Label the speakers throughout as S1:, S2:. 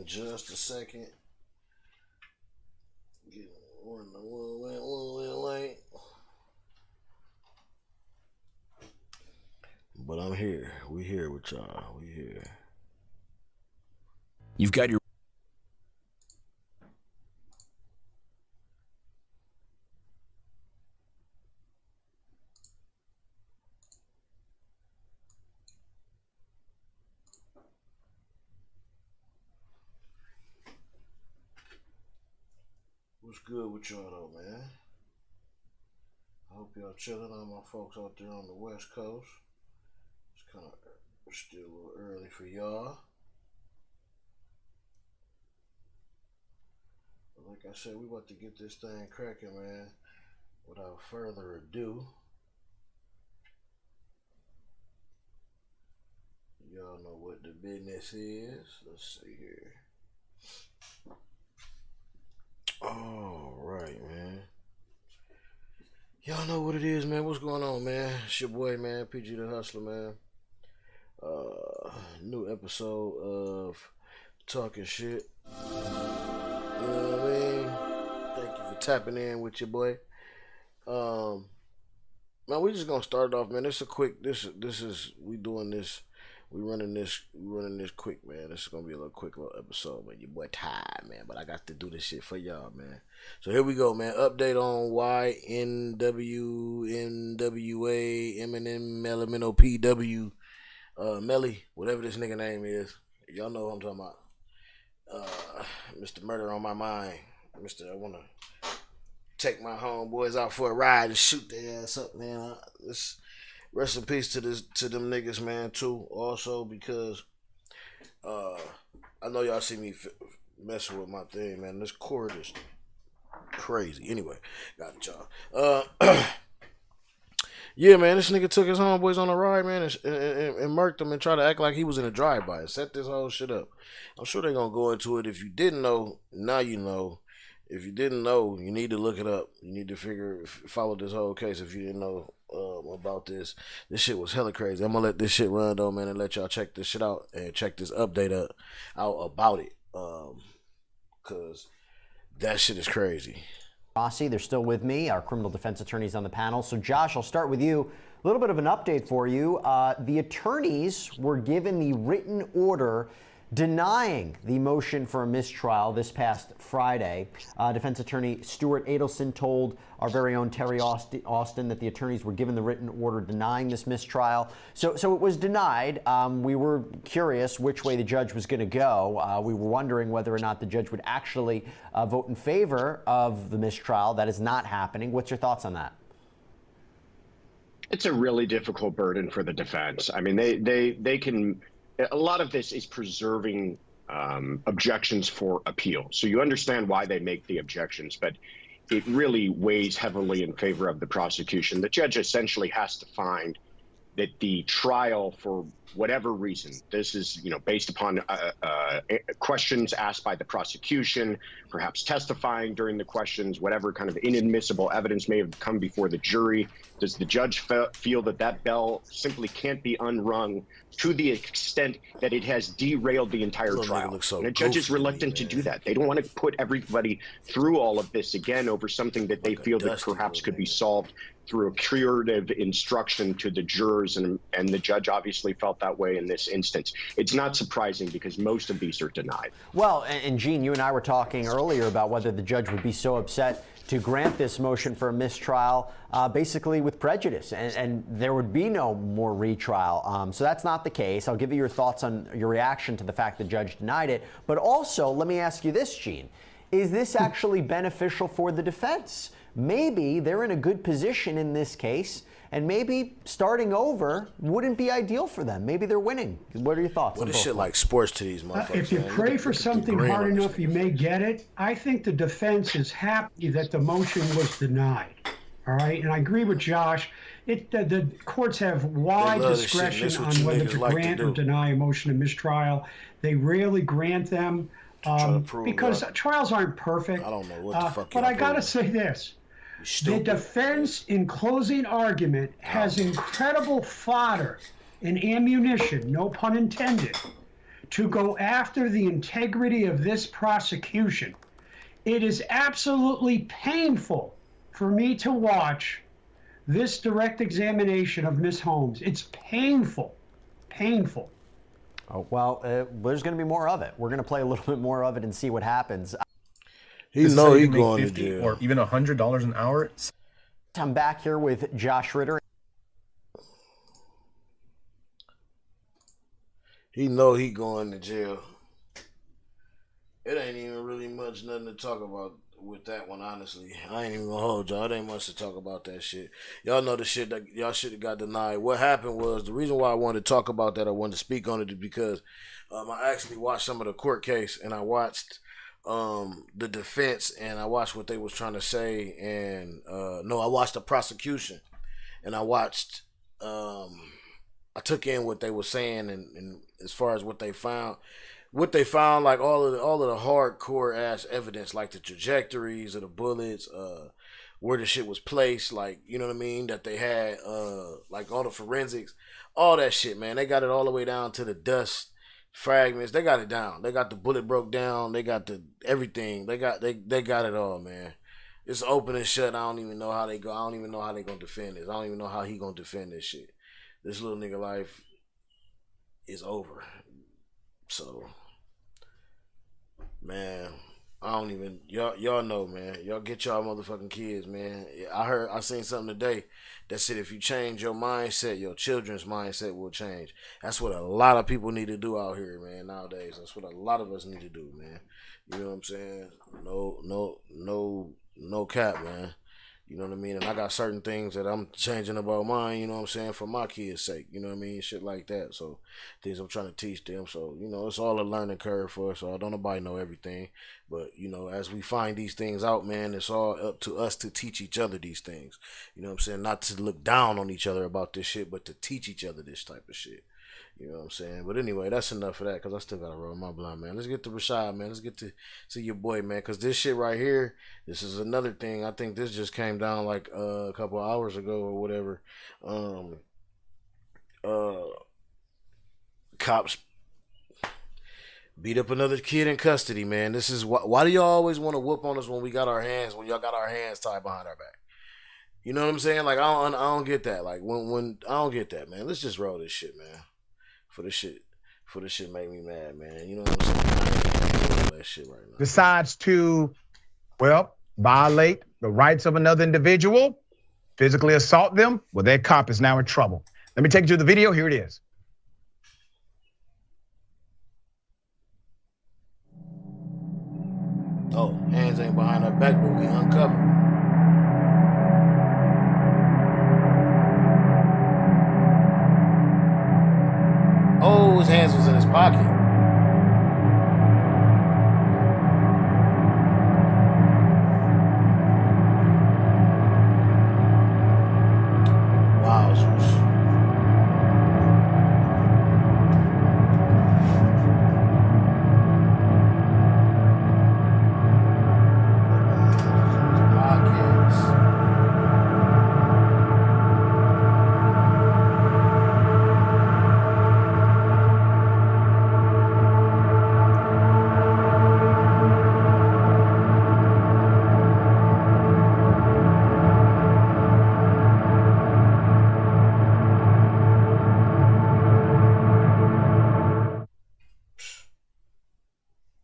S1: just a second. Running a little bit late. But I'm here. We here with y'all. We here.
S2: You've got your...
S1: What's good with y'all though, man? I hope y'all chilling. All my folks out there on the West Coast. It's kind of still a little early for y'all. But like I said, we about to get this thing cracking, man. Without further ado, y'all know what the business is. Let's see here. All right, man. Y'all know what it is, man. What's going on, man? It's your boy, man, PG the Hustler, man. New episode of Talking Shit. You know what I mean? Thank you for tapping in with your boy. Man, we just gonna start it off, man. This is a quick. This is we doing this. We running this quick, man. This is gonna be a quick little episode, man. Your boy tired, man, but I got to do this shit for y'all, man. So here we go, man. Update on YnW NWA MNM Melly, whatever this nigga name is. Y'all know what I'm talking about. Mr. Murder on my mind. I wanna take my homeboys out for a ride and shoot their ass up, man. Rest in peace to them niggas, man, too. Also, because I know y'all see me messing with my thing, man. This cord is crazy. Anyway, got it, y'all. Yeah, man, this nigga took his homeboys on a ride, man, and murked them and tried to act like he was in a drive-by and set this whole shit up. I'm sure they're going to go into it. If you didn't know, now you know. If you didn't know, you need to look it up. You need to follow this whole case if you didn't know about this. This shit was hella crazy. I'm going to let this shit run, though, man, and let y'all check this shit out and check this update out about it. Because that shit is crazy.
S3: Rossi, they're still with me, our criminal defense attorneys on the panel. So, Josh, I'll start with you. A little bit of an update for you. The attorneys were given the written order denying the motion for a mistrial this past Friday. Defense attorney Stuart Adelson told our very own Terry Austin that the attorneys were given the written order denying this mistrial. So it was denied. We were curious which way the judge was going to go. We were wondering whether or not the judge would actually vote in favor of the mistrial. That is not happening. What's your thoughts on that?
S4: It's a really difficult burden for the defense. I mean, they can. A lot of this is preserving objections for appeal. So you understand why they make the objections, but it really weighs heavily in favor of the prosecution. The judge essentially has to find that the trial, for whatever reason, this is, based upon questions asked by the prosecution, perhaps testifying during the questions, whatever kind of inadmissible evidence may have come before the jury. Does the judge feel that bell simply can't be unrung to the extent that it has derailed the entire trial?
S1: So
S4: and the judge is reluctant to do that. They don't want to put everybody through all of this again over something that they feel that perhaps could be solved through a curative instruction to the jurors, and the judge obviously felt that way in this instance. It's not surprising because most of these are denied.
S3: Well, and Gene, you and I were talking earlier about whether the judge would be so upset to grant this motion for a mistrial, basically with prejudice, and there would be no more retrial. So that's not the case. I'll give you your thoughts on your reaction to the fact the judge denied it. But also, let me ask you this, Gene. Is this actually beneficial for the defense? Maybe they're in a good position in this case, and maybe starting over wouldn't be ideal for them. Maybe they're winning. What are your thoughts?
S1: What is shit like sports to these motherfuckers?
S5: If you pray for something hard enough, you may get it. I think the defense is happy that the motion was denied. All right, and I agree with Josh. The courts have wide discretion on whether to grant or deny a motion of mistrial. They rarely grant them because trials aren't perfect.
S1: I don't know what the fuck.
S5: But I gotta say this. The defense in closing argument has incredible fodder and ammunition, no pun intended, to go after the integrity of this prosecution. It is absolutely painful for me to watch this direct examination of Ms. Holmes. It's painful, painful.
S3: Oh, well, there's going to be more of it. We're going to play a little bit more of it and see what happens.
S1: He know he going to jail.
S2: Or even $100 an hour.
S3: I'm back here with Josh Ritter.
S1: He know he going to jail. It ain't even really much nothing to talk about with that one, honestly. I ain't even gonna hold y'all. It ain't much to talk about that shit. Y'all know the shit that y'all should have got denied. What happened was, the reason why I wanted to talk about that, I wanted to speak on it, is because I actually watched some of the court case, and I watched the defense, and I watched what they was trying to say, and no, I watched the prosecution, and I watched I took in what they were saying, and as far as what they found, like all of the hardcore ass evidence, like the trajectories of the bullets, where the shit was placed, like, you know what I mean, that they had, like all the forensics, all that shit, man. They got it all the way down to the dust fragments. They got it down. They got the bullet broke down. They got the everything. They got it all, man. It's open and shut. I don't even know how they go. I don't even know how they gonna defend this. I don't even know how he gonna defend this shit. This little nigga life is over. So, man, I don't even, y'all know, man. Y'all get y'all motherfucking kids, man. I seen something today that said if you change your mindset, your children's mindset will change. That's what a lot of people need to do out here, man, nowadays. That's what a lot of us need to do, man. You know what I'm saying? No cap, man. You know what I mean? And I got certain things that I'm changing about mine, you know what I'm saying, for my kids' sake, you know what I mean? Shit like that. So, things I'm trying to teach them. So, you know, it's all a learning curve for us. So, I don't nobody know everything. But, you know, as we find these things out, man, it's all up to us to teach each other these things. You know what I'm saying? Not to look down on each other about this shit, but to teach each other this type of shit. You know what I'm saying? But anyway, that's enough of that, because I still got to roll my blunt, man. Let's get to Rashad, man. Let's get to see your boy, man, because this shit right here, this is another thing. I think this just came down like a couple of hours ago or whatever. Cops beat up another kid in custody, man. This is why do y'all always want to whoop on us when y'all got our hands tied behind our back? You know what I'm saying? Like, I don't get that. Like, when I don't get that, man. Let's just roll this shit, man. For this shit make me mad, man. You know what I'm saying? I ain't doing that shit right now.
S6: Decides to, well, violate the rights of another individual, physically assault them, well, that cop is now in trouble. Let me take you to the video. Here it is.
S1: Oh, hands ain't behind our back, but we uncovered. Oh, his hands was in his pocket. Wowzers.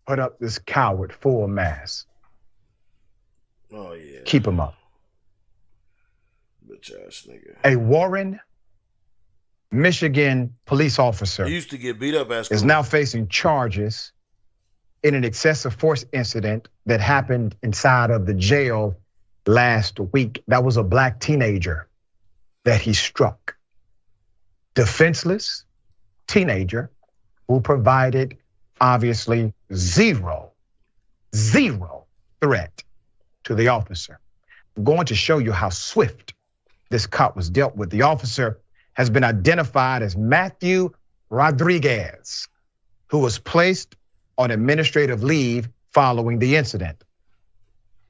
S6: Put up this coward full mask.
S1: Oh, yeah.
S6: Keep him up.
S1: Bitch ass nigga.
S6: A Warren, Michigan police officer
S1: He used to get beat up as
S6: is now facing charges in an excessive force incident that happened inside of the jail last week. That was a black teenager that he struck. Defenseless teenager who provided obviously zero threat to the officer. I'm going to show you how swift this cop was dealt with. The officer has been identified as Matthew Rodriguez, who was placed on administrative leave following the incident.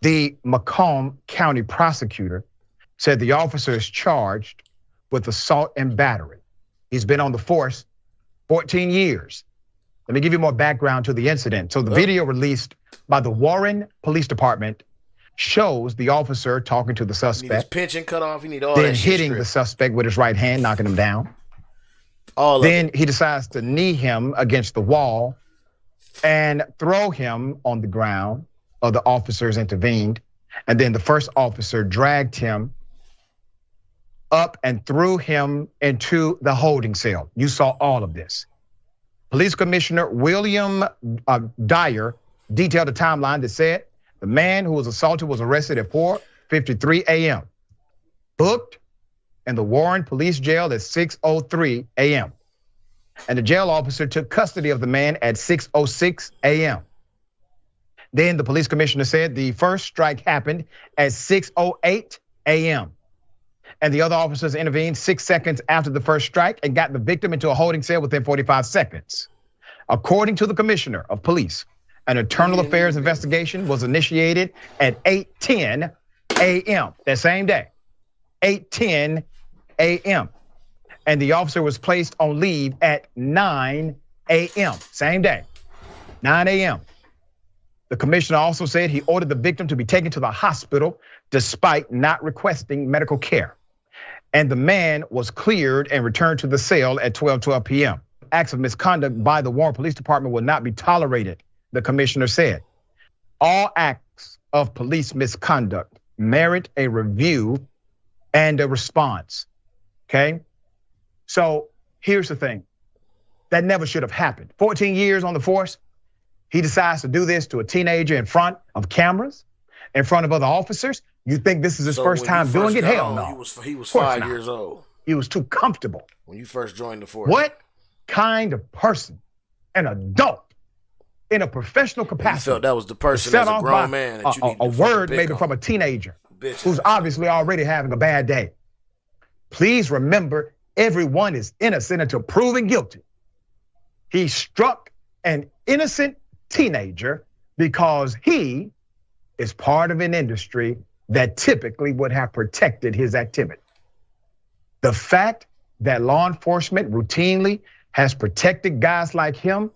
S6: The Macomb County prosecutor said the officer is charged with assault and battery. He's been on the force 14 years. Let me give you more background to the incident. So the video released by the Warren Police Department shows the officer talking to the suspect.
S1: He need his pension cut off. He need all
S6: then
S1: that shit
S6: hitting the suspect with his right hand, knocking him down.
S1: Then
S6: he decides to knee him against the wall and throw him on the ground. Other officers intervened. And then the first officer dragged him up and threw him into the holding cell. You saw all of this. Police Commissioner William Dyer detailed a timeline that said the man who was assaulted was arrested at 4:53 a.m. Booked in the Warren Police Jail at 6:03 a.m. And the jail officer took custody of the man at 6:06 a.m. Then the police commissioner said the first strike happened at 6:08 a.m. And the other officers intervened 6 seconds after the first strike and got the victim into a holding cell within 45 seconds. According to the commissioner of police, an internal affairs investigation was initiated at 8:10 a.m. that same day, 8:10 a.m. And the officer was placed on leave at 9 a.m. same day, 9 a.m. The commissioner also said he ordered the victim to be taken to the hospital despite not requesting medical care. And the man was cleared and returned to the cell at 12:12 p.m. Acts of misconduct by the Warren Police Department will not be tolerated, the commissioner said. All acts of police misconduct merit a review and a response, okay? So here's the thing, that never should have happened. 14 years on the force, he decides to do this to a teenager in front of cameras, in front of other officers. You think this is his first time doing it? Hell no.
S1: He was 5 years old.
S6: He was too comfortable.
S1: When you first joined the force.
S6: What kind of person, an adult, in a professional capacity,
S1: you felt that was the person as a grown man that you need
S6: a word maybe from a teenager who's obviously already having a bad day? Please remember, everyone is innocent until proven guilty. He struck an innocent teenager because he is part of an industry that typically would have protected his activity. The fact that law enforcement routinely has protected guys like him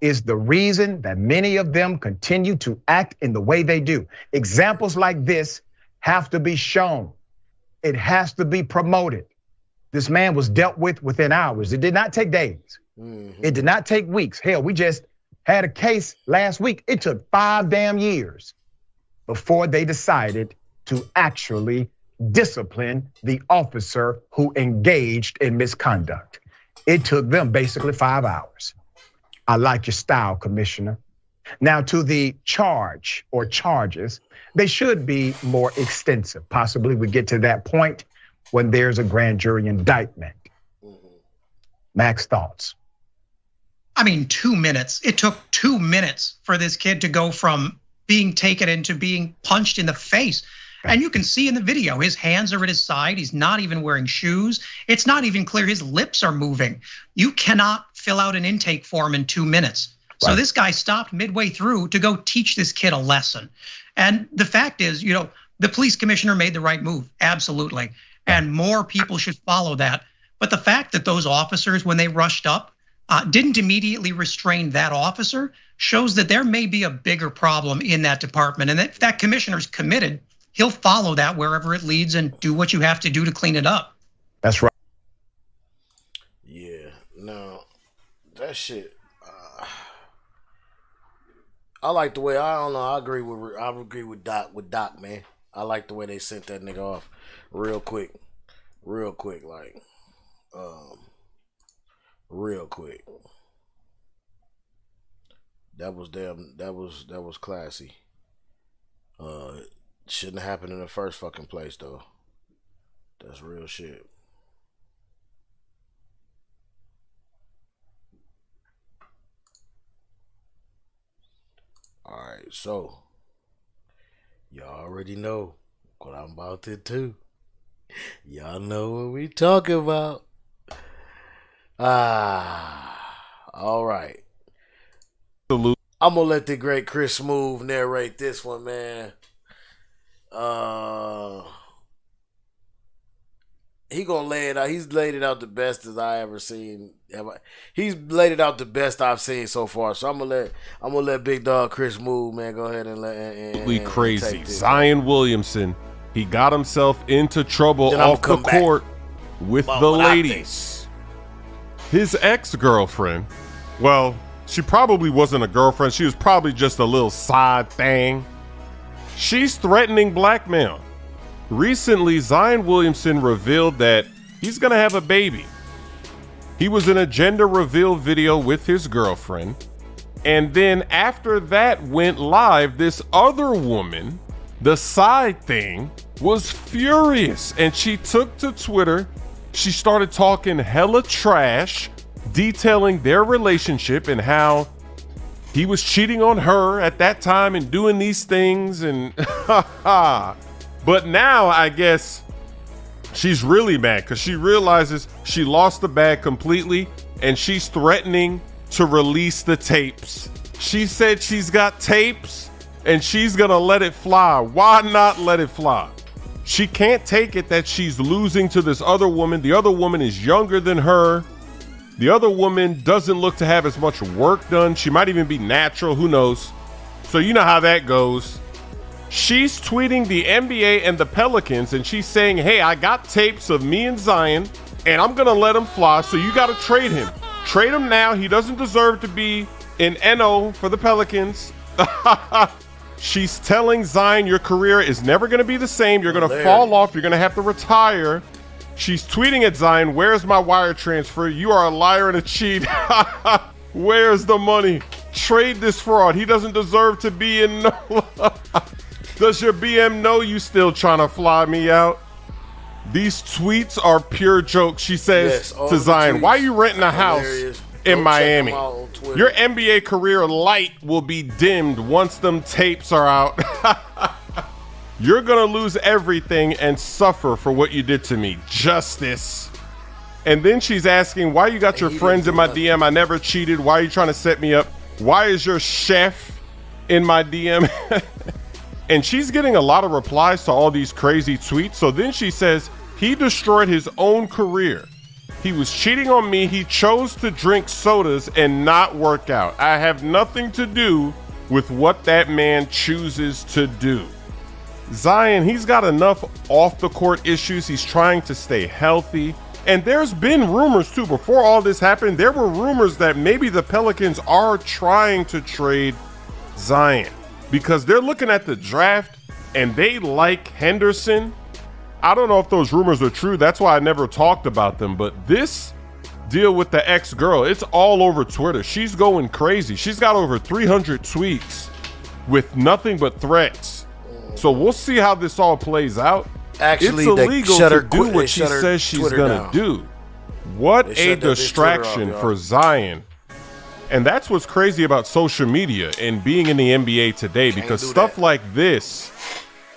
S6: is the reason that many of them continue to act in the way they do. Examples like this have to be shown. It has to be promoted. This man was dealt with within hours. It did not take days. It did not take weeks. Hell, we just had a case last week. It took 5 damn years before they decided to actually discipline the officer who engaged in misconduct. It took them basically 5 hours. I like your style, Commissioner. Now to the charge or charges, they should be more extensive. Possibly we get to that point when there's a grand jury indictment. Max, thoughts?
S7: I mean, 2 minutes. It took 2 minutes for this kid to go from being taken into being punched in the face. And you can see in the video, his hands are at his side. He's not even wearing shoes. It's not even clear his lips are moving. You cannot fill out an intake form in 2 minutes. So this guy stopped midway through to go teach this kid a lesson. And the fact is, the police commissioner made the right move, absolutely. And more people should follow that. But the fact that those officers, when they rushed up, didn't immediately restrain that officer shows that there may be a bigger problem in that department. And if that commissioner's committed, he'll follow that wherever it leads and do what you have to do to clean it up.
S6: That's right.
S1: Yeah, no, that shit. I like the way, I don't know, I agree with Doc, man. I like the way they sent that nigga off real quick, like, real quick. That was classy. Shouldn't have happened in the first fucking place though. That's real shit. All right, so y'all already know what I'm about to do. Y'all know what we talking about. All right. I'm gonna let the great Chris Smooth narrate this one, man. he gonna lay it out. He's laid it out the best as I ever seen. He's laid it out the best I've seen so far. So I'm gonna let Big Dog Chris move, man. Go ahead and let. And
S8: crazy.
S1: take this,
S8: Zion
S1: man.
S8: Williamson, he got himself into trouble
S1: Then
S8: off the court with the
S1: what I
S8: ladies. His ex-girlfriend, well, she probably wasn't a girlfriend. She was probably just a little side thing. She's threatening blackmail. Recently, Zion Williamson revealed that he's going to have a baby. He was in a gender reveal video with his girlfriend. And then after that went live, this other woman, the side thing, was furious. And she took to Twitter. She started talking hella trash, detailing their relationship and how he was cheating on her at that time and doing these things. And but now I guess she's really mad because she realizes she lost the bag completely and she's threatening to release the tapes. She said she's got tapes and she's gonna let it fly. Why not let it fly? She can't take it that she's losing to this other woman. The other woman is younger than her. The other woman doesn't look to have as much work done. She might even be natural, who knows? So you know how that goes. She's tweeting the NBA and the Pelicans, and she's saying, hey, I got tapes of me and Zion, and I'm going to let him fly, so you got to trade him. Trade him now. He doesn't deserve to be in NO for the Pelicans. She's telling Zion, your career is never going to be the same. You're going to fall off. You're going to have to retire. She's tweeting at Zion, where's my wire transfer? You are a liar and a cheat. Where's the money? Trade this fraud. He doesn't deserve to be in no. Does your BM know you still trying to fly me out? These tweets are pure jokes. She says to Zion, why are you renting a house in Miami? Your NBA career light will be dimmed once them tapes are out. You're going to lose everything and suffer for what you did to me. Justice. And then she's asking, why you got your friends in my DM? I never cheated. Why are you trying to set me up? Why is your chef in my DM? And she's getting a lot of replies to all these crazy tweets. So then she says, he destroyed his own career. He was cheating on me. He chose to drink sodas and not work out. I have nothing to do with what that man chooses to do. Zion, he's got enough off the court issues. He's trying to stay healthy. And there's been rumors too. Before all this happened, there were rumors that maybe the Pelicans are trying to trade Zion because they're looking at the draft and they like Henderson. I don't know if those rumors are true. That's why I never talked about them. But this deal with the ex-girl, it's all over Twitter. She's going crazy. She's got over 300 tweets with nothing but threats. So we'll see how this all plays out.
S1: Actually,
S8: it's illegal to do what she
S1: says
S8: says she's going to do. What a distraction for Zion. And that's what's crazy about social media and being in the NBA today, because stuff like this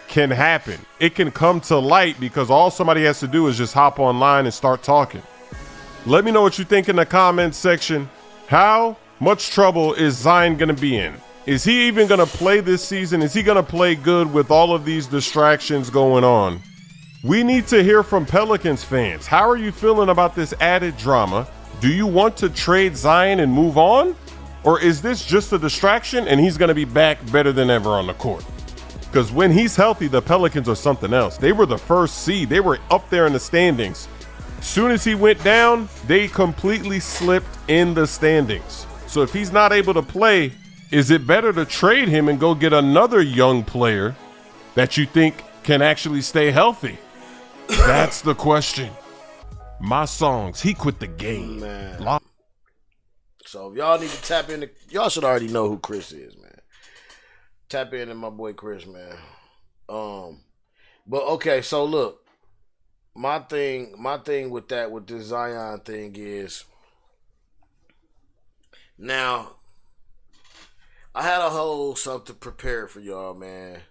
S8: can happen. It can come to light because all somebody has to do is just hop online and start talking. Let me know what you think in the comments section. How much trouble is Zion going to be in? Is he even going to play this season? Is he going to play good with all of these distractions going on? We need to hear from Pelicans fans. How are you feeling about this added drama? Do you want to trade Zion and move on? Or is this just a distraction and he's going to be back better than ever on the court? Because when he's healthy, the Pelicans are something else. They were the first seed. They were up there in the standings. Soon as he went down, they completely slipped in the standings. So if he's not able to play, is it better to trade him and go get another young player that you think can actually stay healthy? That's the question. My songs, he quit the game.
S1: Man. So if y'all need to tap in, y'all should already know who Chris is, man. Tap in to my boy Chris, man. But okay, so look, my thing with this Zion thing is, now I had a whole something prepared for y'all, man.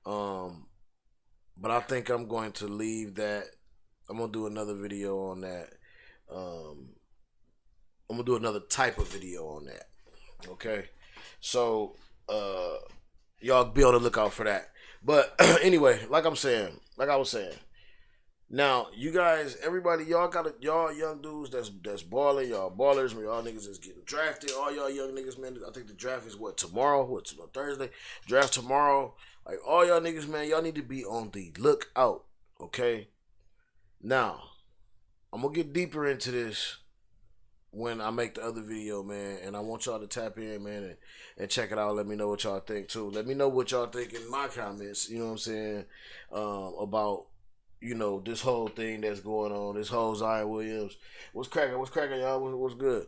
S1: But I think I'm going to leave that. I'm gonna do another video on that. I'm gonna do another type of video on that. Okay, so y'all be on the lookout for that. But anyway, like I was saying, Now, you guys, everybody, y'all young dudes that's balling, y'all ballers, y'all niggas is getting drafted. All y'all young niggas, man. I think the draft is tomorrow? What's Thursday? Draft tomorrow. Like all y'all niggas, man, y'all need to be on the lookout. Okay. Now, I'm gonna get deeper into this when I make the other video, man, and I want y'all to tap in, man, and check it out. Let me know what y'all think too. Let me know what y'all think in my comments. You know what I'm saying? About, you know, this whole thing that's going on, this whole Zion Williams. What's cracking, y'all? What's good?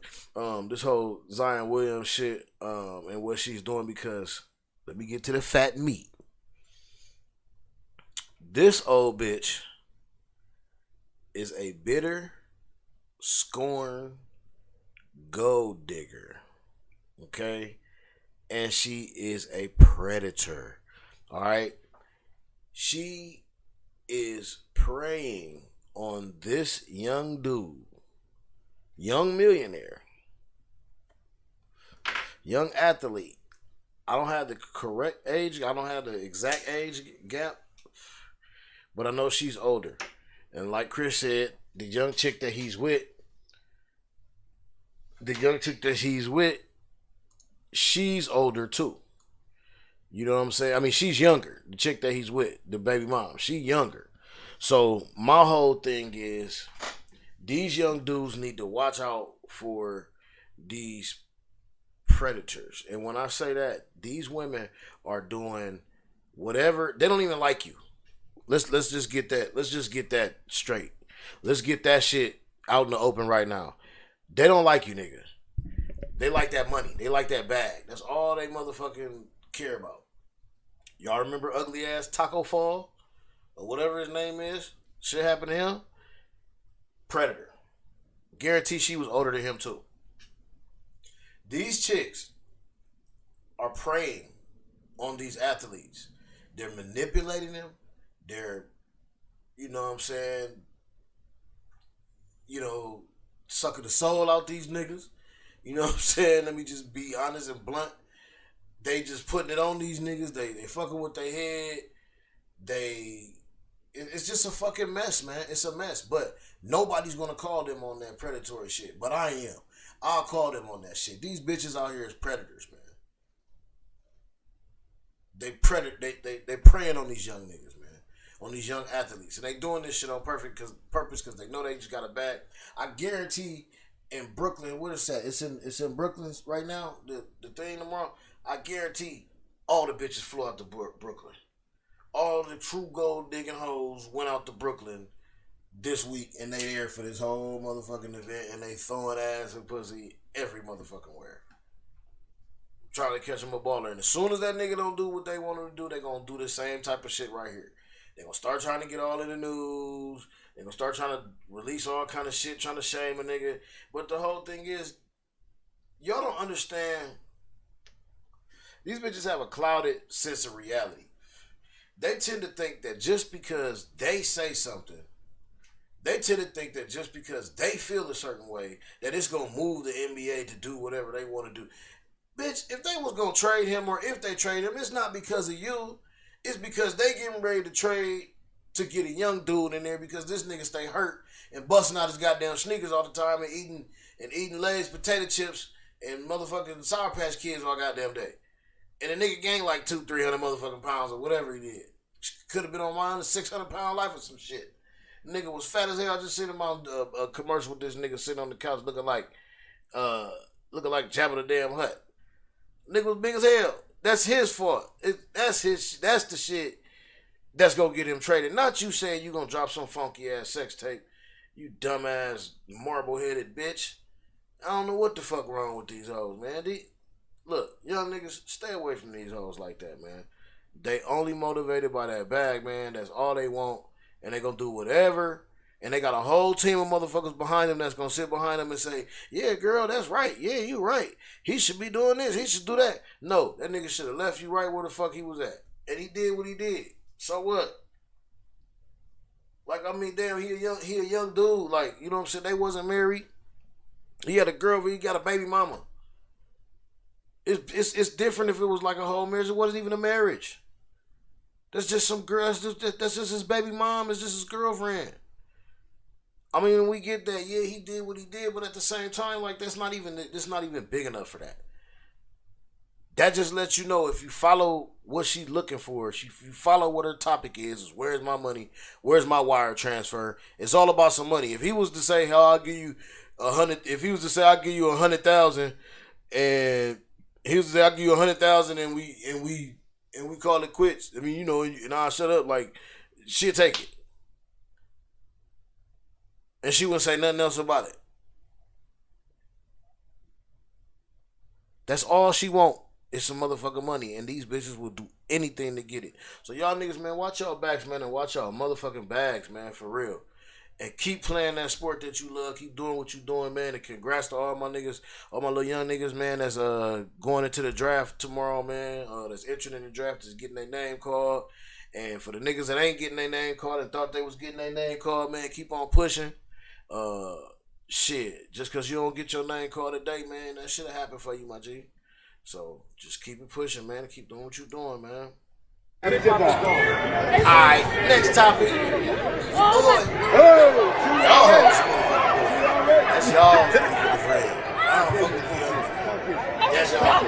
S1: This whole Zion Williams shit, and what she's doing, because let me get to the fat meat. This old bitch is a bitter, scorned gold digger. Okay? And she is a predator. Alright? She is preying on this young dude, young millionaire, young athlete. I don't have the correct age, I don't have the exact age gap, but I know she's older. And like Chris said, the young chick that he's with, she's older too. You know what I'm saying? I mean, she's younger. The chick that he's with, the baby mom, she younger. So my whole thing is, these young dudes need to watch out for these predators. And when I say that, these women are doing whatever. They don't even like you. Let's just get that. Let's just get that straight. Let's get that shit out in the open right now. They don't like you, nigga. They like that money. They like that bag. That's all they motherfucking care about. Y'all remember ugly ass Taco Fall? Or whatever his name is? Shit happened to him? Predator. Guarantee she was older than him too. These chicks are preying on these athletes. They're manipulating them. They're, you know what I'm saying, you know, sucking the soul out these niggas. You know what I'm saying? Let me just be honest and blunt. They just putting it on these niggas. They fucking with their head. It's just a fucking mess, man. It's a mess. But nobody's gonna call them on that predatory shit. But I am. I'll call them on that shit. These bitches out here is predators, man. They preying on these young niggas, man. On these young athletes. And they doing this shit on purpose because they know they just got a bag. I guarantee in Brooklyn, what is that? It's in Brooklyn right now, the thing tomorrow. I guarantee all the bitches flew out to Brooklyn. All the true gold digging hoes went out to Brooklyn this week, and they there for this whole motherfucking event, and they throwing ass and pussy every motherfucking where. Trying to catch him a baller. And as soon as that nigga don't do what they want him to do, they gonna do the same type of shit right here. They gonna start trying to get all in the news. They gonna start trying to release all kind of shit, trying to shame a nigga. But the whole thing is, y'all don't understand. These bitches have a clouded sense of reality. They tend to think that just because they say something, they tend to think that just because they feel a certain way, that it's gonna move the NBA to do whatever they want to do. Bitch, if they was gonna trade him, or if they trade him, it's not because of you. It's because they getting ready to trade to get a young dude in there, because this nigga stay hurt and busting out his goddamn sneakers all the time and eating Lay's potato chips and motherfucking Sour Patch Kids all goddamn day. And the nigga gained like 200-300 motherfucking pounds or whatever he did. Could have been on mine a 600-pound life or some shit. Nigga was fat as hell. I just seen him on a commercial with this nigga sitting on the couch looking like Jabba the damn Hutt. Nigga was big as hell. That's his fault. That's the shit that's gonna get him traded. Not you saying you gonna drop some funky ass sex tape. You dumbass marble headed bitch. I don't know what the fuck wrong with these hoes, man. Look, young niggas, stay away from these hoes like that, man. They only motivated by that bag, man. That's all they want. And they gonna do whatever. And they got a whole team of motherfuckers behind them that's gonna sit behind them and say, yeah, girl, that's right. Yeah, you right. He should be doing this. He should do that. No, that nigga should have left you right where the fuck he was at. And he did what he did. So what? Like, I mean, damn, he a young dude. Like, you know what I'm saying? They wasn't married. He had a girlfriend. He got a baby mama. It's different if it was like a whole marriage. It wasn't even a marriage. That's just some girl. That's just his baby mom. It's just his girlfriend. I mean, we get that. Yeah, he did what he did, but at the same time, like that's not even big enough for that. That just lets you know if you follow what she's looking for, if you follow what her topic is where's my money, where's my wire transfer. It's all about some money. If he was to say, "How I'll give you if he was to say I'll give you 100,000, and he was to say I'll give you 100,000, and we call it quits. I mean, you know, and I'll shut up. Like she'll take it, and she wouldn't say nothing else about it. That's all she want. It's some motherfucking money, and these bitches will do anything to get it. So y'all niggas, man, watch y'all backs, man, and watch y'all motherfucking bags, man, for real. And keep playing that sport that you love. Keep doing what you doing, man. And congrats to all my niggas, all my little young niggas, man, that's going into the draft tomorrow, man. That's entering in the draft, that's getting their name called. And for the niggas that ain't getting their name called and thought they was getting their name called, man, keep on pushing. Shit, just because you don't get your name called today, man, that shit'll happen for you, my G. So just keep it pushing, man. Keep doing what you're doing, man. Alright, next topic. That's y'all. I don't fuck with you. That's y'all.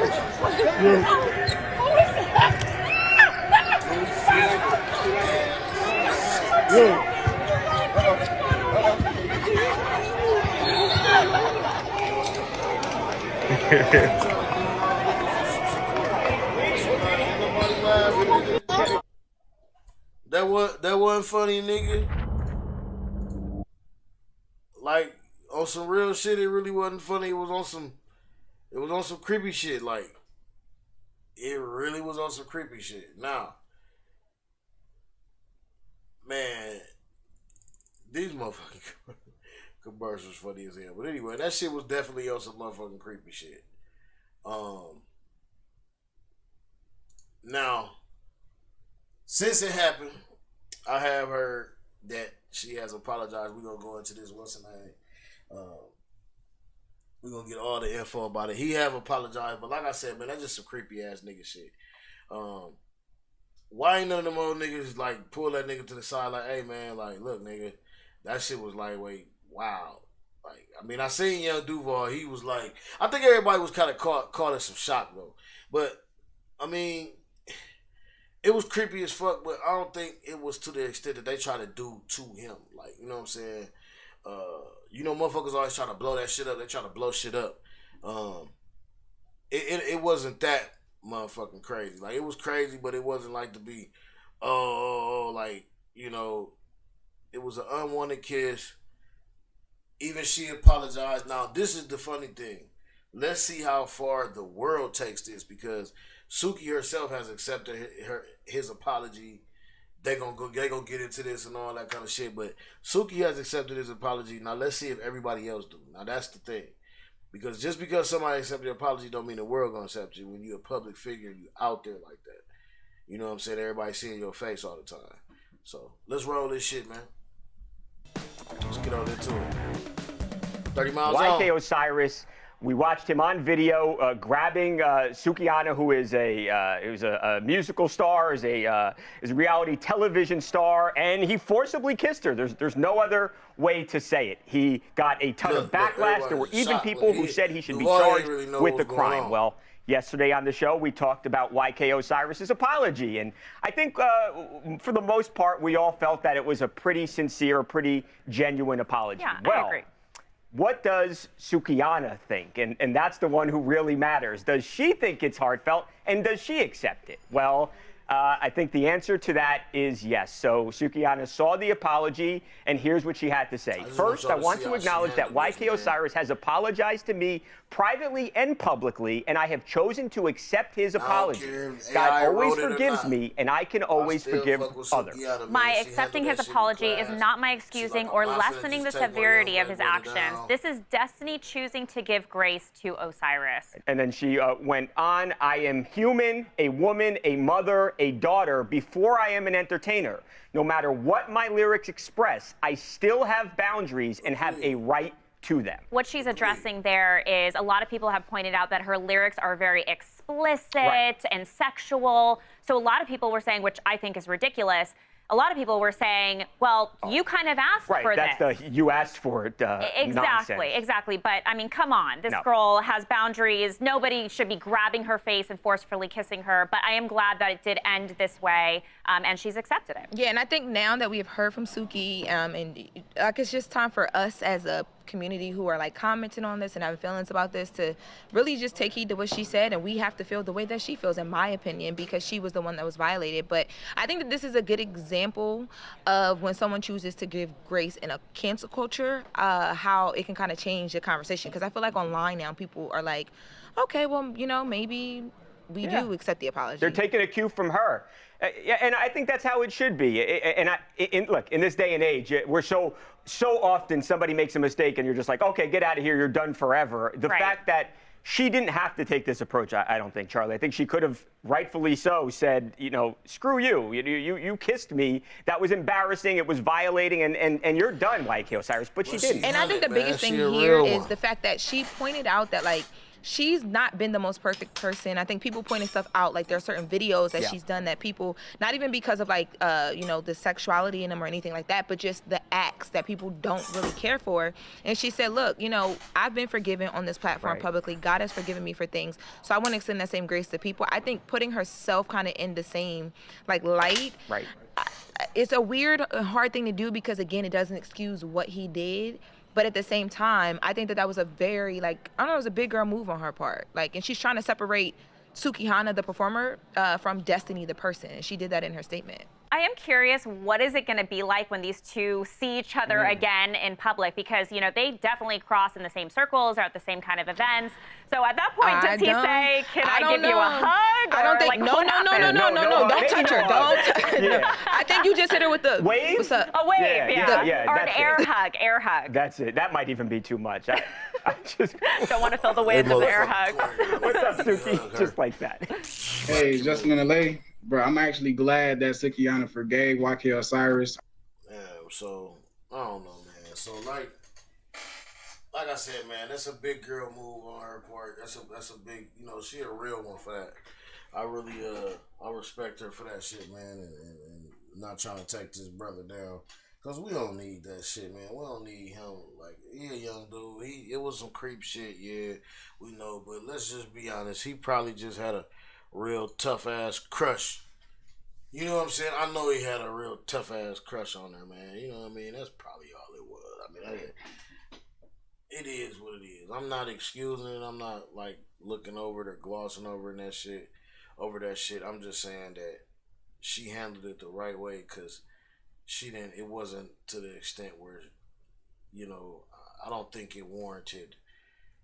S1: That wasn't funny, nigga. Like on some real shit, it really wasn't funny. It was on some creepy shit. Like it really was on some creepy shit. Now, man, these motherfucking commercials funny as hell. But anyway, that shit was definitely on some motherfucking creepy shit. Now, since it happened, I have heard that she has apologized. We're going to go into this once tonight. We're going to get all the info about it. He have apologized, but like I said, man, that's just some creepy ass nigga shit. Why ain't none of them old niggas like pull that nigga to the side like, hey man, like look nigga, that shit was like, wait, wow. Like, I mean, I seen Young Duval, he was like, I think everybody was kind of caught in some shock though. But, I mean, it was creepy as fuck, but I don't think it was to the extent that they try to do to him. Like, you know what I'm saying? You know, motherfuckers always try to blow that shit up. They try to blow shit up. It wasn't that motherfucking crazy. Like, it was crazy, but it wasn't like to be, like, you know, it was an unwanted kiss. Even she apologized. Now, this is the funny thing. Let's see how far the world takes this, because Suki herself has accepted his apology. They gonna get into this and all that kind of shit. But Suki has accepted his apology. Now let's see if everybody else do. Now that's the thing, because just because somebody accepted your apology don't mean the world gonna accept you when you're a public figure and you out there like that. You know what I'm saying? Everybody seeing your face all the time. So let's roll this shit, man. Let's get on into it. 30 miles out.
S9: YK Osiris. We watched him on video grabbing Sukihana, who is a musical star, is a reality television star, and he forcibly kissed her. There's no other way to say it. He got a ton of backlash. There were even people who said he should be charged with the crime. Well, yesterday on the show, we talked about YK Osiris's apology, and I think for the most part, we all felt that it was a pretty sincere, pretty genuine apology. Yeah, I agree. What does Sukihana think? And that's the one who really matters. Does she think it's heartfelt, and does she accept it? Well, I think the answer to that is yes. So Sukihana saw the apology, and here's what she had to say. First, I want to acknowledge that YK Osiris has apologized to me privately and publicly, and I have chosen to accept his apology. God always forgives me, and I can always forgive others.
S10: My accepting his apology is not my excusing or lessening the severity of his actions. This is destiny choosing to give grace to Osiris.
S9: And then she went on, I am human, a woman, a mother, a daughter, before I am an entertainer. No matter what my lyrics express, I still have boundaries and have a right to them.
S10: What she's addressing there is a lot of people have pointed out that her lyrics are very explicit and sexual. So a lot of people were saying, which I think is ridiculous, a lot of people were saying, well, you kind of asked for this.
S9: Right, that's the you asked for it nonsense.
S10: Exactly. But, I mean, come on. This girl has boundaries. Nobody should be grabbing her face and forcefully kissing her. But I am glad that it did end this way, and she's accepted it.
S11: Yeah, and I think now that we have heard from Suki, and like it's just time for us as a community who are like commenting on this and having feelings about this to really just take heed to what she said, and we have to feel the way that she feels, in my opinion, because she was the one that was violated. But I think that this is a good example of when someone chooses to give grace in a cancel culture, how it can kind of change the conversation. Because I feel like online now people are like, okay, well, you know, maybe we do accept the apology.
S9: They're taking a cue from her. And I think that's how it should be. And look, in this day and age, we're so often somebody makes a mistake and you're just like, okay, get out of here, you're done forever. The fact that she didn't have to take this approach, I don't think, Charlie. I think she could have, rightfully so, said, you know, screw you. You kissed me. That was embarrassing. It was violating, and you're done, YK Osiris. But she didn't.
S11: And I think the biggest thing here is the fact that she pointed out that, like, she's not been the most perfect person. I think people pointing stuff out, like there are certain videos that she's done that people, not even because of like, you know, the sexuality in them or anything like that, but just the acts that people don't really care for. And she said, look, you know, I've been forgiven on this platform publicly. God has forgiven me for things. So I want to extend that same grace to people. I think putting herself kind of in the same like light, it's a weird, hard thing to do because, again, it doesn't excuse what he did. But at the same time, I think that was a very, like, I don't know, it was a big girl move on her part. Like, and she's trying to separate Sukihana, the performer, from Destiny, the person. And she did that in her statement.
S10: I am curious, what is it going to be like when these two see each other again in public? Because, you know, they definitely cross in the same circles, are at the same kind of events. So at that point, does he say, can I give you a hug?
S11: I don't think,
S10: like,
S11: no, don't touch her. Don't. I think you just hit her with the
S9: wave.
S11: What's up?
S10: A wave, or an air hug.
S9: That's it. That might even be too much. I just
S10: don't want to feel the weight of the air hug.
S9: What's up, Suki? Just like that.
S12: Hey, Justin and LA. Bro, I'm actually glad that Sukihana forgave YK Osiris.
S1: Yeah, so, I don't know, man. So, like I said, man, that's a big girl move on her part. That's a big, you know, she a real one for that. I really, I respect her for that shit, man, and not trying to take this brother down. Because we don't need that shit, man. We don't need him. Like, he a young dude. It was some creep shit, yeah, we know. But let's just be honest. He probably just had a real tough-ass crush. You know what I'm saying? I know he had a real tough-ass crush on her, man. You know what I mean? That's probably all it was. I mean, it is what it is. I'm not excusing it. I'm not, like, looking over it or glossing over that shit. I'm just saying that she handled it the right way because it wasn't to the extent where, you know, I don't think it warranted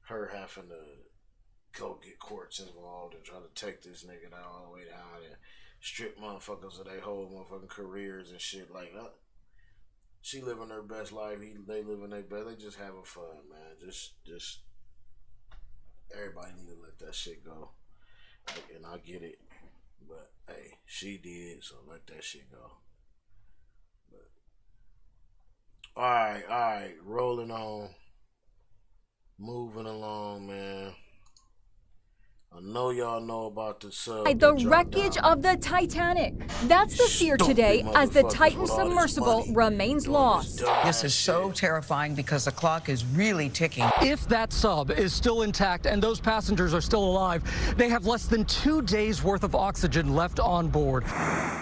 S1: her having to go get courts involved and try to take this nigga down all the way down and strip motherfuckers of their whole motherfucking careers and shit. Like, she living her best life. They living their best. They just having fun, man. Just everybody need to let that shit go. Like, and I get it, but hey, she did, so let that shit go. But all right, rolling on, moving along, man. I know y'all know about the sub.
S13: The wreckage of the Titanic. That's the fear today as the Titan submersible remains lost.
S14: This is so terrifying because the clock is really ticking.
S15: If that sub is still intact and those passengers are still alive, they have less than 2 days worth of oxygen left on board.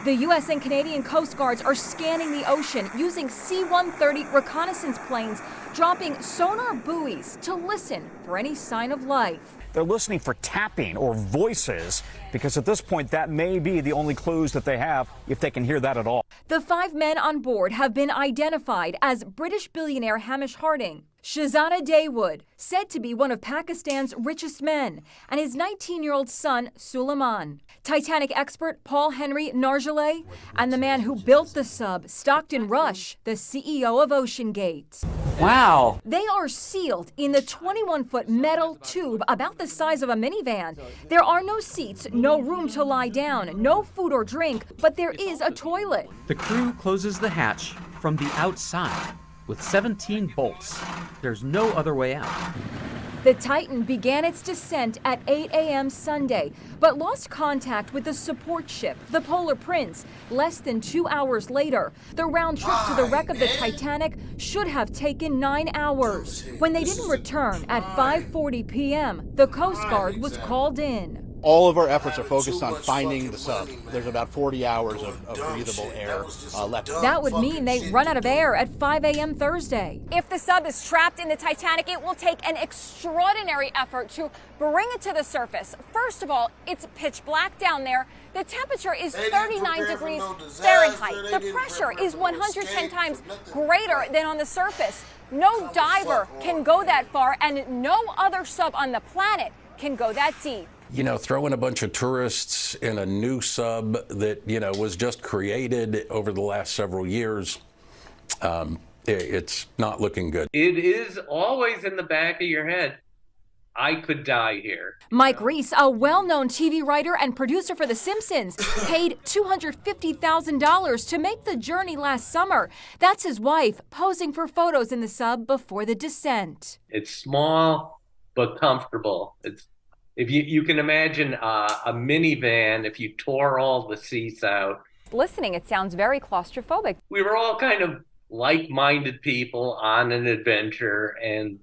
S13: The U.S. and Canadian Coast Guards are scanning the ocean using C-130 reconnaissance planes, dropping sonar buoys to listen for any sign of life.
S16: They're listening for tapping or voices because at this point that may be the only clues that they have if they can hear that at all.
S13: The 5 men on board have been identified as British billionaire Hamish Harding, Shahzada Dawood, said to be one of Pakistan's richest men, and his 19-year-old son, Suleiman. Titanic expert Paul Henry Nargeolet, and the man who built the sub, Stockton Rush, the CEO of OceanGate.
S16: Wow.
S13: They are sealed in the 21-foot metal tube about the size of a minivan. There are no seats, no room to lie down, no food or drink, but there is a toilet.
S17: The crew closes the hatch from the outside with 17 bolts. There's no other way out.
S13: The Titan began its descent at 8 a.m. Sunday, but lost contact with the support ship, the Polar Prince, less than 2 hours later. The round trip to the wreck of the Titanic should have taken 9 hours. When they didn't return at 5:40 p.m., the Coast Guard was called in.
S18: All of our efforts are focused on finding the sub. There's about 40 hours of breathable air left.
S13: That would mean they run out of air at 5 a.m. Thursday.
S19: If the sub is trapped in the Titanic, it will take an extraordinary effort to bring it to the surface. First of all, it's pitch black down there. The temperature is 39 degrees Fahrenheit. The pressure is 110 times greater than on the surface. No diver can go that far, and no other sub on the planet can go that deep.
S20: You know, throwing a bunch of tourists in a new sub that, you know, was just created over the last several years, it's not looking good.
S21: It is always in the back of your head. I could die here.
S13: Mike Reese, a well-known TV writer and producer for The Simpsons, paid $250,000 to make the journey last summer. That's his wife posing for photos in the sub before the descent.
S21: It's small but comfortable. If you can imagine a minivan if you tore all the seats out.
S19: Listening, it sounds very claustrophobic.
S21: We were all kind of like-minded people on an adventure, and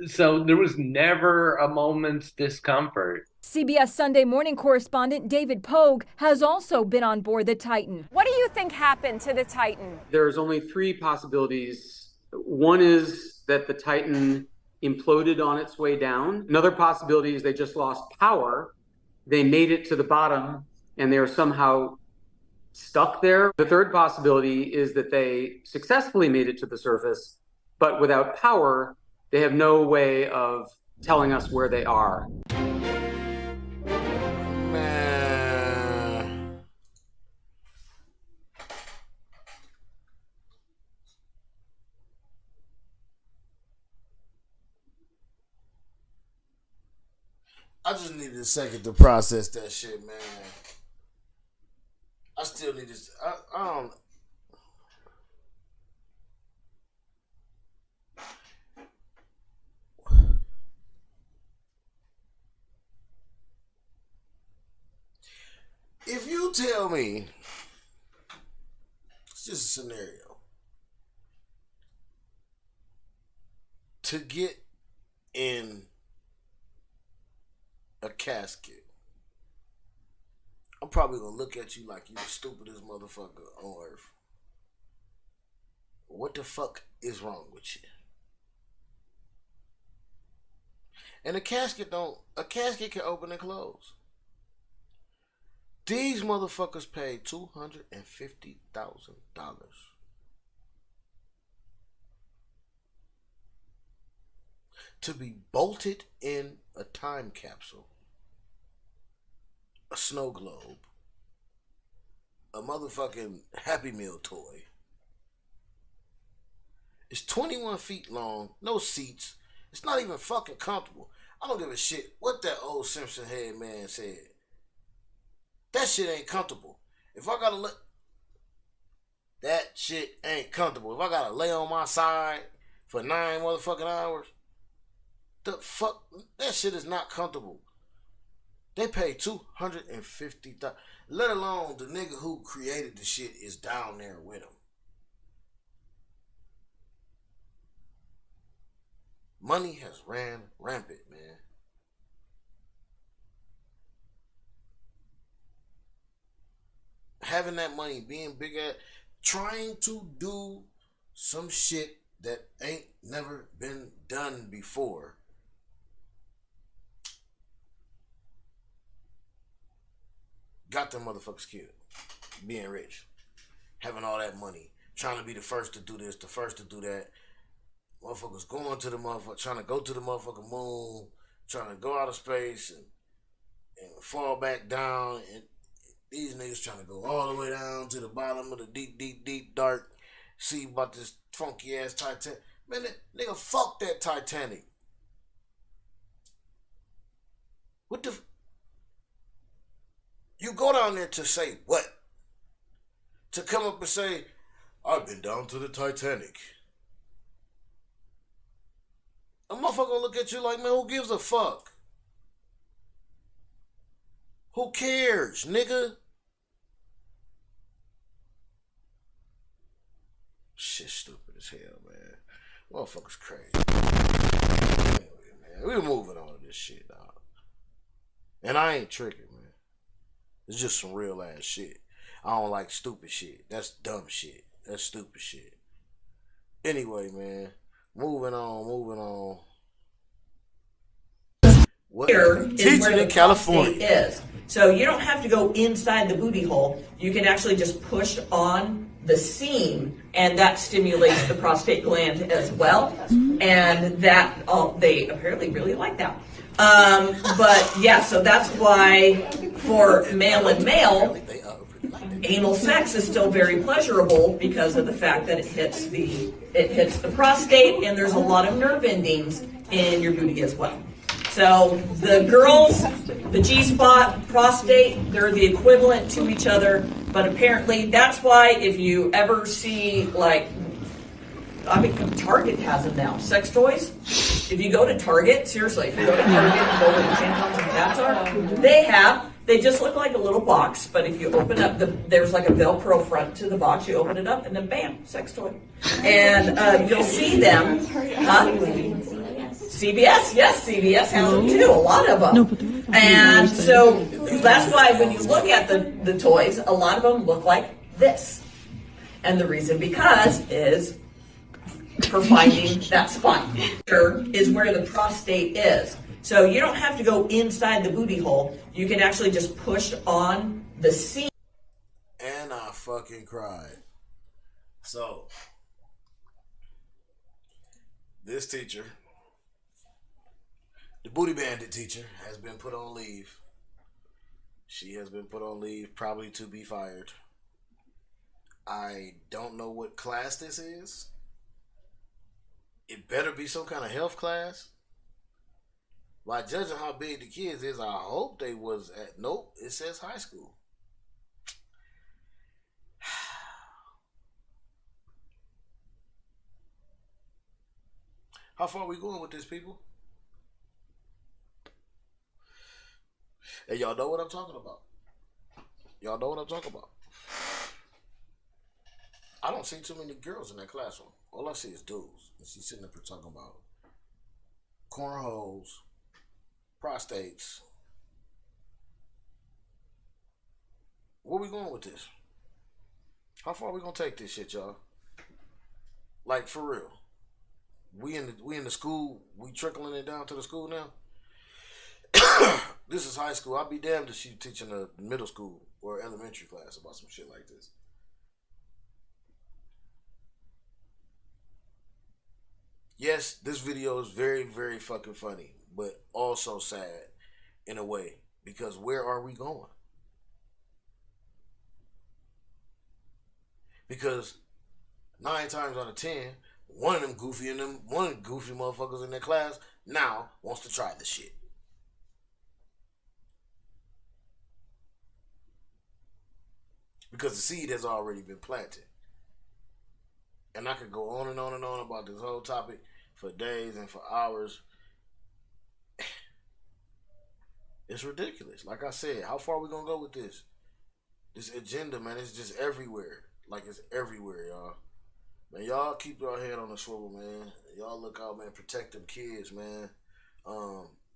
S21: so there was never a moment's discomfort.
S13: CBS Sunday Morning correspondent David Pogue has also been on board the Titan.
S19: What do you think happened to the Titan?
S17: There's only 3 possibilities. One is that the Titan imploded on its way down. Another possibility is they just lost power. They made it to the bottom and they are somehow stuck there. The third possibility is that they successfully made it to the surface, but without power, they have no way of telling us where they are.
S1: I just needed a second to process that shit, man. I still need this. I don't. If you tell me, it's just a scenario, to get in a casket, I'm probably gonna look at you like you the stupidest motherfucker on earth. What the fuck is wrong with you? And a casket can open and close. These motherfuckers paid $250,000 to be bolted in a time capsule, a snow globe, a motherfucking Happy Meal toy. It's 21 feet long, no seats. It's not even fucking comfortable. I don't give a shit what that old Simpson head man said. That shit ain't comfortable. If I gotta that shit ain't comfortable. If I gotta lay on my side for 9 motherfucking hours, the fuck, that shit is not comfortable. They pay $250,000. Let alone the nigga who created the shit is down there with him. Money has ran rampant, man. Having that money, being big at, trying to do some shit that ain't never been done before. Got them motherfuckers killed. Being rich. Having all that money. Trying to be the first to do this, the first to do that. Motherfuckers going to the motherfucker, trying to go to the motherfucking moon, trying to go out of space and fall back down. And these niggas trying to go all the way down to the bottom of the deep, deep, deep, dark sea about this funky ass Titanic. Man, nigga, fuck that Titanic. What the... You go down there to say what? To come up and say, I've been down to the Titanic. A motherfucker gonna look at you like, man, who gives a fuck? Who cares, nigga? Shit stupid as hell, man. Motherfuckers crazy. Anyway, man, we moving on to this shit, dog. And I ain't tricking, man. It's just some real ass shit. I don't like stupid shit. That's dumb shit. That's stupid shit. Anyway, man. Moving on. What
S4: Here is
S1: teaching
S4: where the
S1: in California
S4: prostate is. So you don't have to go inside the booty hole. You can actually just push on the seam, and that stimulates the prostate gland as well. And that they apparently really like that. But yeah, so that's why for male and male, anal sex is still very pleasurable because of the fact that it hits the prostate, and there's a lot of nerve endings in your booty as well. So the girls, the G-spot, prostate, they're the equivalent to each other, but apparently that's why if you ever see, like, I mean, Target has them now, sex toys. If you go to Target, seriously, if you go to Target and go where the tampons and pads are, they just look like a little box, but if you open up, there's like a Velcro front to the box, you open it up, and then bam, sex toy. And you'll see them. CVS, yes, CVS has them too, a lot of them. And so that's why when you look at the toys, a lot of them look like this. And the reason because is for finding that spot. Here is where the prostate is. So you don't have to go inside the booty hole. You can actually just push on the seam.
S1: And I fucking cried. So, this teacher, the Booty Bandit teacher, has been put on leave. She has been put on leave, probably to be fired. I don't know what class this is. It better be some kind of health class. By judging how big the kids is, I hope they was at, nope, it says high school. How far are we going with this, people? And y'all know what I'm talking about. Y'all know what I'm talking about. I don't see too many girls in that classroom. All I see is dudes. And she's sitting up here talking about cornholes, prostates. Where we going with this? How far are we gonna take this shit, y'all? Like, for real. We in the school, we trickling it down to the school now. This is high school. I'll be damned if she's teaching a middle school or elementary class about some shit like this. Yes, this video is very, very fucking funny, but also sad in a way, because where are we going? Because 9 times out of 10, one of them goofy motherfuckers in their class now wants to try this shit. Because the seed has already been planted. And I could go on and on and on about this whole topic for days and for hours. It's ridiculous. Like I said, how far are we gonna go with this? This agenda, man, it's just everywhere. Like, it's everywhere, y'all. Man, y'all keep your head on the swivel, man. Y'all look out, man. Protect them kids, man.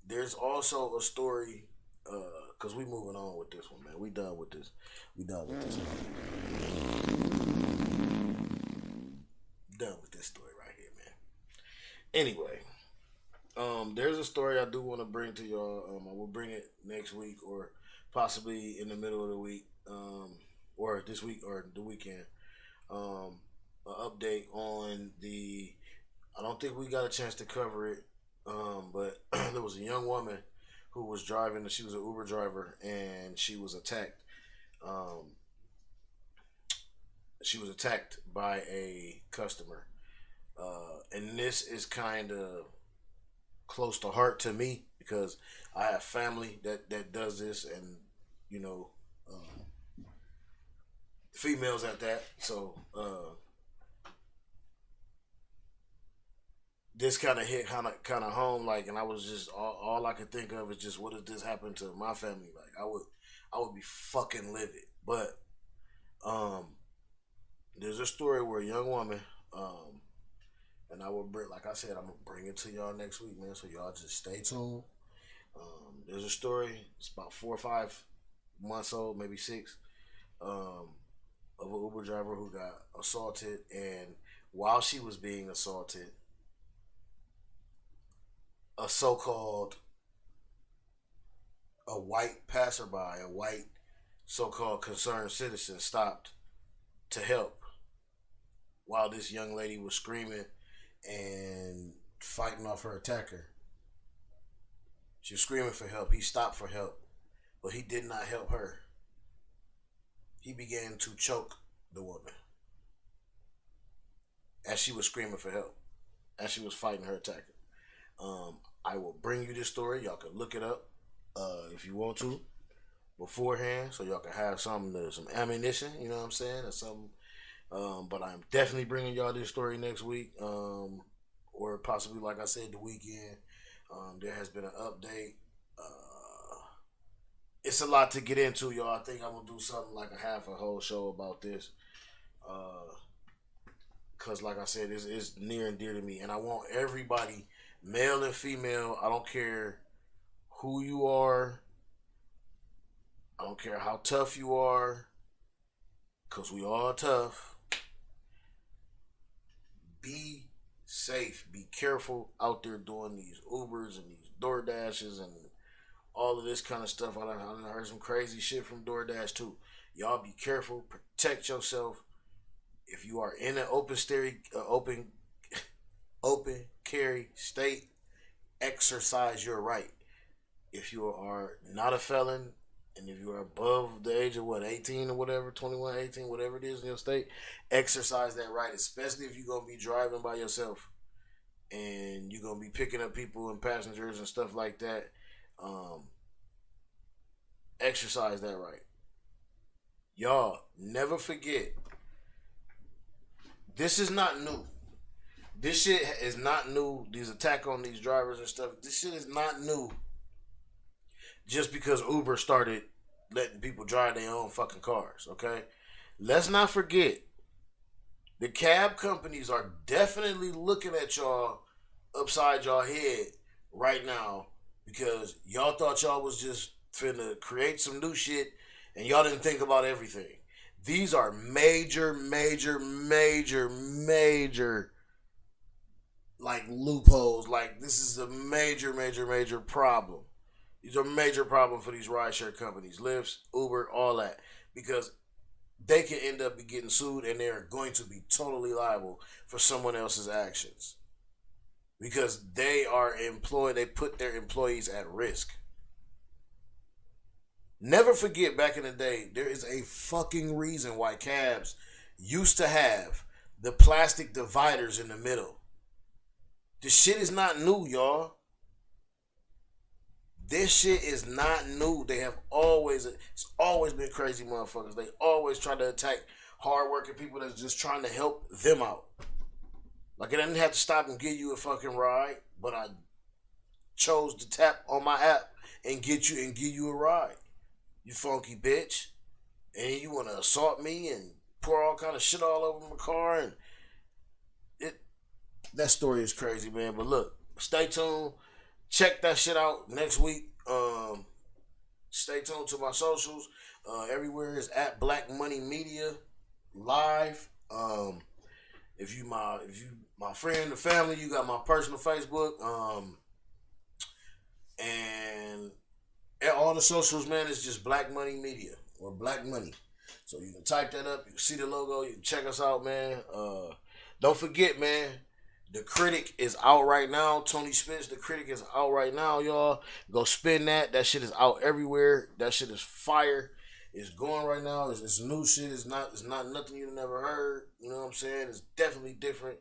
S1: There's also a story, because we moving on with this one, man. We done with this. We done with this one. Done with this story right here, man. Anyway, there's a story I do want to bring to y'all. I will bring it next week or possibly in the middle of the week, or this week or the weekend. An update on the, I don't think we got a chance to cover it, but there was a young woman who was driving, she was an Uber driver, and she was attacked. She was attacked by a customer. And this is kind of close to heart to me because I have family that does this, and, you know, females at that. So, this kind of hit kind of home, like, and I was just all I could think of is just what if this happened to my family? Like, I would be fucking livid. But there's a story where a young woman, and I will bring, like I said, I'm gonna bring it to y'all next week, man. So y'all just stay tuned. There's a story. It's about 4 or 5 months old, maybe 6, of an Uber driver who got assaulted, and while she was being assaulted, a so-called white passerby, a white so-called concerned citizen stopped to help while this young lady was screaming and fighting off her attacker. She was screaming for help. He stopped for help, but he did not help her. He began to choke the woman as she was screaming for help, as she was fighting her attacker. I will bring you this story. Y'all can look it up if you want to beforehand, so y'all can have some ammunition. You know what I'm saying, or something. But I'm definitely bringing y'all this story next week, or possibly, like I said, the weekend. There has been an update. It's a lot to get into, y'all. I think I'm gonna do something like a whole show about this, cause like I said, it's near and dear to me, and I want everybody, male and female, I don't care who you are, I don't care how tough you are, cause we all tough. Be safe, be careful out there doing these Ubers and these DoorDashes and all of this kind of stuff. I done heard some crazy shit from DoorDash too. Y'all be careful, protect yourself. If you are in an open carry state, exercise your right. If you are not a felon, and if you are above the age of 18 or whatever, 21, 18, whatever it is in your state, exercise that right, especially if you're going to be driving by yourself and you're going to be picking up people and passengers and stuff like that. Exercise that right. Y'all, never forget, this is not new. This shit is not new. These attack on these drivers and stuff, this shit is not new. Just because Uber started letting people drive their own fucking cars, okay? Let's not forget, the cab companies are definitely looking at y'all upside y'all head right now because y'all thought y'all was just finna create some new shit and y'all didn't think about everything. These are major like loopholes. Like, this is a major problem. These are major problems for these rideshare companies, Lyft, Uber, all that, because they can end up getting sued and they're going to be totally liable for someone else's actions because they put their employees at risk. Never forget, back in the day, there is a fucking reason why cabs used to have the plastic dividers in the middle. This shit is not new, y'all. This shit is not new. It's always been crazy motherfuckers. They always try to attack hardworking people that's just trying to help them out. Like, I didn't have to stop and give you a fucking ride, but I chose to tap on my app and give you a ride. You funky bitch. And you want to assault me and pour all kind of shit all over my car, and that story is crazy, man. But look, stay tuned. Check that shit out next week. Stay tuned to my socials. Everywhere is at Black Money Media Live. If you my friend, the family, you got my personal Facebook. And all the socials, man, is just Black Money Media or Black Money. So you can type that up. You can see the logo. You can check us out, man. Don't forget, man. The Critic is out right now. Tony Spence, The Critic is out right now, y'all. Go spin that. That shit is out everywhere. That shit is fire. It's going right now. It's new shit. It's not nothing you've never heard. You know what I'm saying? It's definitely different.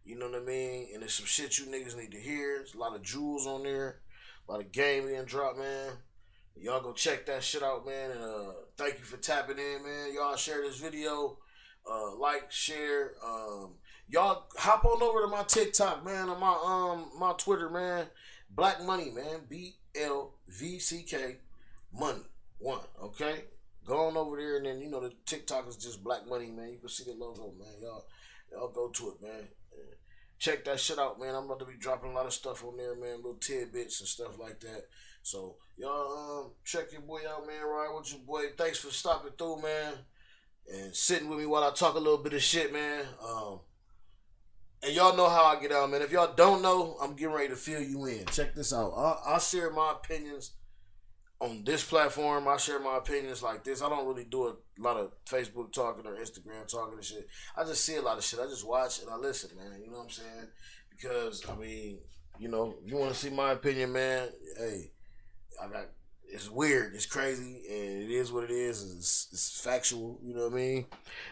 S1: You know what I mean? And there's some shit you niggas need to hear. There's a lot of jewels on there. A lot of game being dropped, man. Y'all go check that shit out, man. And thank you for tapping in, man. Y'all share this video. Like, share. Y'all hop on over to my TikTok, man, and my Twitter, man. Black Money, man. BLVCK Money 1. Okay. Go on over there, and then the TikTok is just Black Money, man. You can see the logo, man. Y'all go to it, man. Check that shit out, man. I'm about to be dropping a lot of stuff on there, man. Little tidbits and stuff like that. So y'all check your boy out, man. Ride with your boy. Thanks for stopping through, man, and sitting with me while I talk a little bit of shit, man. And y'all know how I get out, man. If y'all don't know, I'm getting ready to fill you in. Check this out. I'll share my opinions on this platform. I share my opinions like this. I don't really do a lot of Facebook talking or Instagram talking and shit. I just see a lot of shit. I just watch and I listen, man. You know what I'm saying? Because, I mean, if you want to see my opinion, man, hey, it's weird, it's crazy, and it is what it is. It's factual, you know what I mean?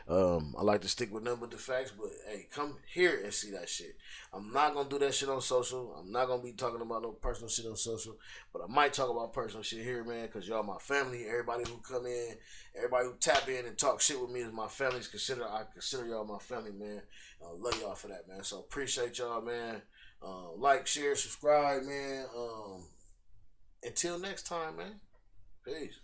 S1: I like to stick with nothing but the facts, but hey, come here and see that shit. I'm not gonna do that shit on social. I'm not gonna be talking about no personal shit on social, but I might talk about personal shit here, man, because y'all my family. Everybody who come in, everybody who tap in and talk shit with me is my family. I consider y'all my family, man. I love y'all for that, man. So appreciate y'all, man. Like, share, subscribe, man. Until next time, man. Peace.